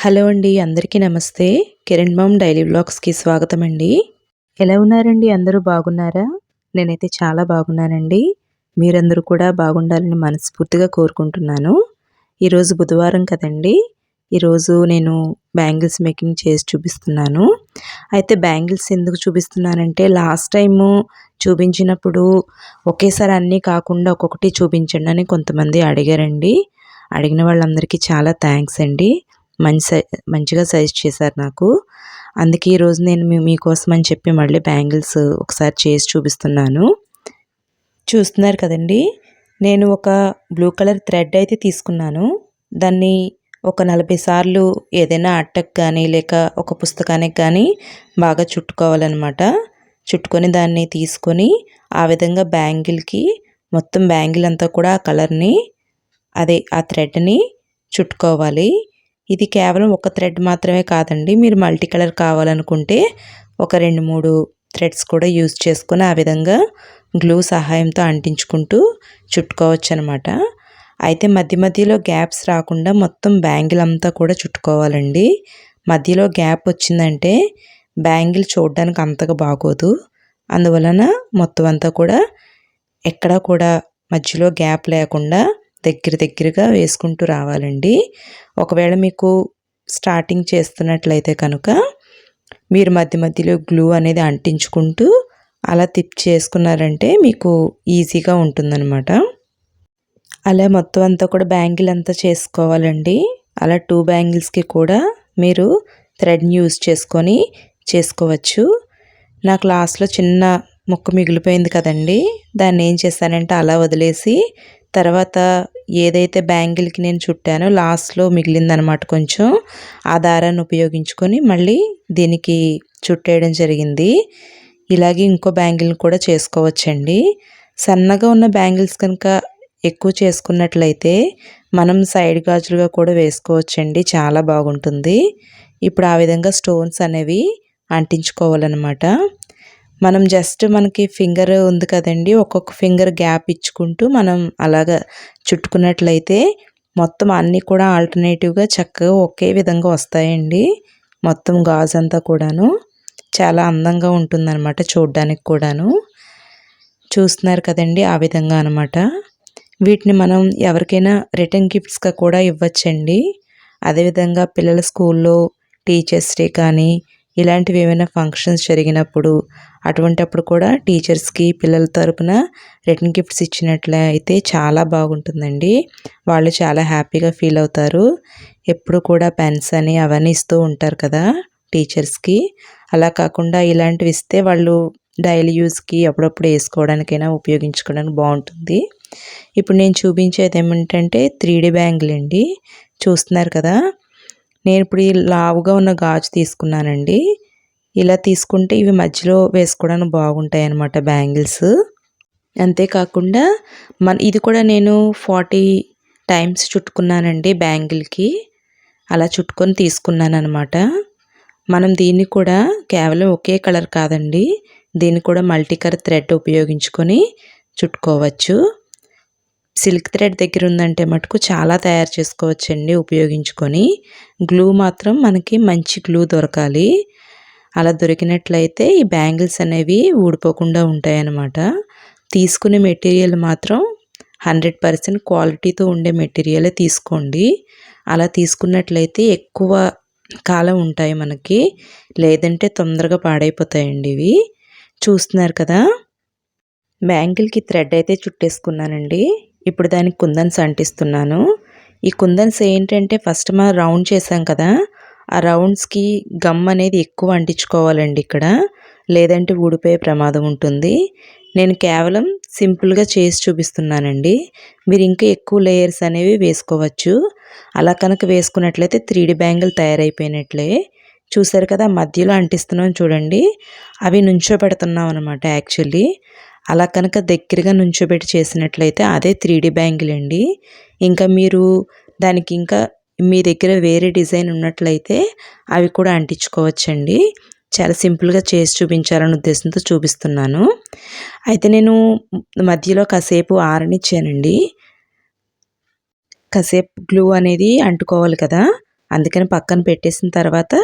Hello అండి, అందరికీ నమస్తే. కిరణ్ మామ్ డైలీ వ్లాగ్స్కి స్వాగతం అండి. ఎలా ఉన్నారండి? అందరూ బాగున్నారా? నేనైతే చాలా బాగున్నానండి. మీరందరూ కూడా బాగుండాలని మనస్ఫూర్తిగా కోరుకుంటున్నాను. ఈరోజు బుధవారం కదండి. ఈరోజు నేను బ్యాంగిల్స్ మేకింగ్ చేసి చూపిస్తున్నాను. అయితే బ్యాంగిల్స్ ఎందుకు చూపిస్తున్నానంటే లాస్ట్ టైము చూపించినప్పుడు ఒకేసారి అన్నీ కాకుండా ఒక్కొక్కటి చూపించండి అని కొంతమంది అడిగారండి. అడిగిన వాళ్ళందరికీ చాలా థ్యాంక్స్ అండి. మంచిగా సజెస్ట్ చేశారు నాకు. అందుకే ఈరోజు నేను మీకోసం అని చెప్పి మళ్ళీ బ్యాంగిల్స్ ఒకసారి చేసి చూపిస్తున్నాను. చూస్తున్నారు కదండి, నేను ఒక బ్లూ కలర్ థ్రెడ్ అయితే తీసుకున్నాను. దాన్ని ఒక 40 సార్లు ఏదైనా అట్టకు కానీ లేక ఒక పుస్తకానికి కానీ బాగా చుట్టుకోవాలన్నమాట. చుట్టుకొని దాన్ని తీసుకొని ఆ విధంగా బ్యాంగిల్కి మొత్తం బ్యాంగిల్ అంతా కూడా ఆ కలర్ని ఆ థ్రెడ్ని చుట్టుకోవాలి. ఇది కేవలం ఒక థ్రెడ్ మాత్రమే కాదండి. మీరు మల్టీ కలర్ కావాలనుకుంటే ఒక 2-3 థ్రెడ్స్ కూడా యూజ్ చేసుకొని ఆ విధంగా గ్లూ సహాయంతో అంటించుకుంటూ చుట్టుకోవచ్చు అనమాట. అయితే మధ్య మధ్యలో గ్యాప్స్ రాకుండా మొత్తం బ్యాంగిల్ అంతా కూడా చుట్టుకోవాలండి. మధ్యలో గ్యాప్ వచ్చిందంటే బ్యాంగిల్ చూడడానికి అంతగా బాగోదు. అందువలన మొత్తం అంతా కూడా ఎక్కడా కూడా మధ్యలో గ్యాప్ లేకుండా దగ్గరగా వేసుకుంటూ రావాలండి. ఒకవేళ మీకు స్టార్టింగ్ చేస్తున్నట్లయితే కనుక మీరు మధ్య మధ్యలో గ్లూ అనేది అంటించుకుంటూ అలా చేసుకున్నారంటే మీకు ఈజీగా ఉంటుందన్నమాట. అలా మొత్తం అంతా కూడా బ్యాంగిల్ అంతా చేసుకోవాలండి. అలా 2 బ్యాంగిల్స్కి కూడా మీరు థ్రెడ్ని యూజ్ చేసుకొని చేసుకోవచ్చు. నాకు లాస్ట్లో చిన్న ముక్క మిగిలిపోయింది కదండి, దాన్ని ఏం చేశానంటే అలా వదిలేసి తర్వాత ఏదైతే బ్యాంగిల్కి నేను చుట్టానో లాస్ట్లో మిగిలిందనమాట కొంచెం, ఆ దారాన్ని ఉపయోగించుకొని మళ్ళీ దీనికి చుట్టేయడం జరిగింది. ఇలాగే ఇంకో బ్యాంగిల్ని కూడా చేసుకోవచ్చండి. సన్నగా ఉన్న బ్యాంగిల్స్ కనుక ఎక్కువ చేసుకున్నట్లయితే మనం సైడ్ గాజులుగా కూడా వేసుకోవచ్చండి, చాలా బాగుంటుంది. ఇప్పుడు ఆ విధంగా స్టోన్స్ అనేవి అంటించుకోవాలన్నమాట. మనం జస్ట్ మనకి ఫింగర్ ఉంది కదండి, ఒక్కొక్క ఫింగర్ గ్యాప్ ఇచ్చుకుంటూ మనం అలాగా చుట్టుకున్నట్లయితే మొత్తం అన్నీ కూడా ఆల్టర్నేటివ్గా చక్కగా ఒకే విధంగా వస్తాయండి. మొత్తం గాజు అంతా కూడాను చాలా అందంగా ఉంటుందన్నమాట చూడడానికి కూడాను. చూస్తున్నారు కదండి, ఆ విధంగా అనమాట. వీటిని మనం ఎవరికైనా రిటర్న్ గిఫ్ట్స్గా కూడా ఇవ్వచ్చండి. అదేవిధంగా పిల్లల స్కూల్లో టీచర్స్ డే కానీ ఇలాంటివి ఏమైనా ఫంక్షన్స్ జరిగినప్పుడు అటువంటప్పుడు కూడా టీచర్స్కి పిల్లల తరపున రిటర్న్ గిఫ్ట్స్ ఇచ్చినట్లయితే చాలా బాగుంటుందండి. వాళ్ళు చాలా హ్యాపీగా ఫీల్ అవుతారు. ఎప్పుడు కూడా పెన్స్ అని అవన్నీ ఇస్తూ ఉంటారు కదా టీచర్స్కి. అలా కాకుండా ఇలాంటివి ఇస్తే వాళ్ళు డైలీ యూస్కి అప్పుడప్పుడు వేసుకోవడానికైనా ఉపయోగించుకోవడానికి బాగుంటుంది. ఇప్పుడు నేను చూపించేది ఏమిటంటే 3D బ్యాంగిల్ అండి. చూస్తున్నారు కదా, నేను ఇప్పుడు ఈ లావుగా ఉన్న గాజు తీసుకున్నానండి. ఇలా తీసుకుంటే ఇవి మధ్యలో వేసుకోవడానికి బాగుంటాయి అన్నమాట బ్యాంగిల్స్. అంతేకాకుండా ఇది కూడా నేను 40 టైమ్స్ చుట్టుకున్నానండి బ్యాంగిల్కి. అలా చుట్టుకొని తీసుకున్నాను అనమాట. మనం దీన్ని కూడా కేవలం ఒకే కలర్ కాదండి, దీన్ని కూడా మల్టీ కలర్ థ్రెడ్ ఉపయోగించుకొని చుట్టుకోవచ్చు. సిల్క్ థ్రెడ్ దగ్గర ఉందంటే మటుకు చాలా తయారు చేసుకోవచ్చండి ఉపయోగించుకొని. గ్లూ మాత్రం మనకి మంచి గ్లూ దొరకాలి. అలా దొరికినట్లయితే ఈ బ్యాంగిల్స్ అనేవి ఊడిపోకుండా ఉంటాయన్నమాట. తీసుకునే మెటీరియల్ మాత్రం 100% క్వాలిటీతో ఉండే మెటీరియలే తీసుకోండి. అలా తీసుకున్నట్లయితే ఎక్కువ కాలం ఉంటాయి మనకి, లేదంటే తొందరగా పాడైపోతాయండి ఇవి. చూస్తున్నారు కదా, బ్యాంగిల్కి థ్రెడ్ అయితే చుట్టేసుకున్నానండి. ఇప్పుడు దానికి కుందన్స్ అంటిస్తున్నాను. ఈ కుందన్స్ ఏంటంటే ఫస్ట్ మనం రౌండ్ చేసాం కదా, ఆ రౌండ్స్కి గమ్ అనేది ఎక్కువ అంటించుకోవాలండి ఇక్కడ, లేదంటే ఊడిపోయే ప్రమాదం ఉంటుంది. నేను కేవలం సింపుల్గా చేసి చూపిస్తున్నానండి. మీరు ఇంకా ఎక్కువ లేయర్స్ అనేవి వేసుకోవచ్చు. అలా కనుక వేసుకున్నట్లయితే 3D బ్యాంగిల్ తయారైపోయినట్లే. చూసారు కదా, మధ్యలో అంటిస్తున్నాం చూడండి, అవి నుంచోబెడుతున్నాం అనమాట యాక్చువల్లీ. అలా కనుక దగ్గరగా నుంచోబెట్టి చేసినట్లయితే అదే 3D బ్యాంగిల్ అండి. ఇంకా మీరు దానికి ఇంకా మీ దగ్గర వేరే డిజైన్ ఉన్నట్లయితే అవి కూడా అంటించుకోవచ్చండి. చాలా సింపుల్గా చేసి చూపించాలనే ఉద్దేశంతో చూపిస్తున్నాను. అయితే నేను మధ్యలో కాసేపు ఆరనిచ్చానండి. కాసేపు గ్లూ అనేది అంటుకోవాలి కదా, అందుకని పక్కన పెట్టేసిన తర్వాత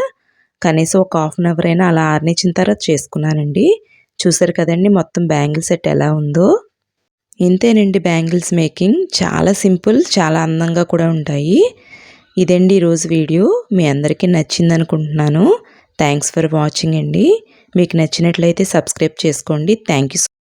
కనీసం ఒక హాఫ్ అన్ అవర్ అయినా అలా ఆరనిచ్చిన తర్వాత చేసుకున్నానండి. చూసారు కదండి మొత్తం బ్యాంగిల్ సెట్ ఎలా ఉందో. ఇంతేనండి బ్యాంగిల్స్ మేకింగ్. చాలా సింపుల్, చాలా అందంగా కూడా ఉంటాయి. ఇదండి ఈరోజు వీడియో. మీ అందరికీ నచ్చింది అనుకుంటున్నాను. థ్యాంక్స్ ఫర్ వాచింగ్ అండి. మీకు నచ్చినట్లయితే సబ్స్క్రైబ్ చేసుకోండి. Thank you.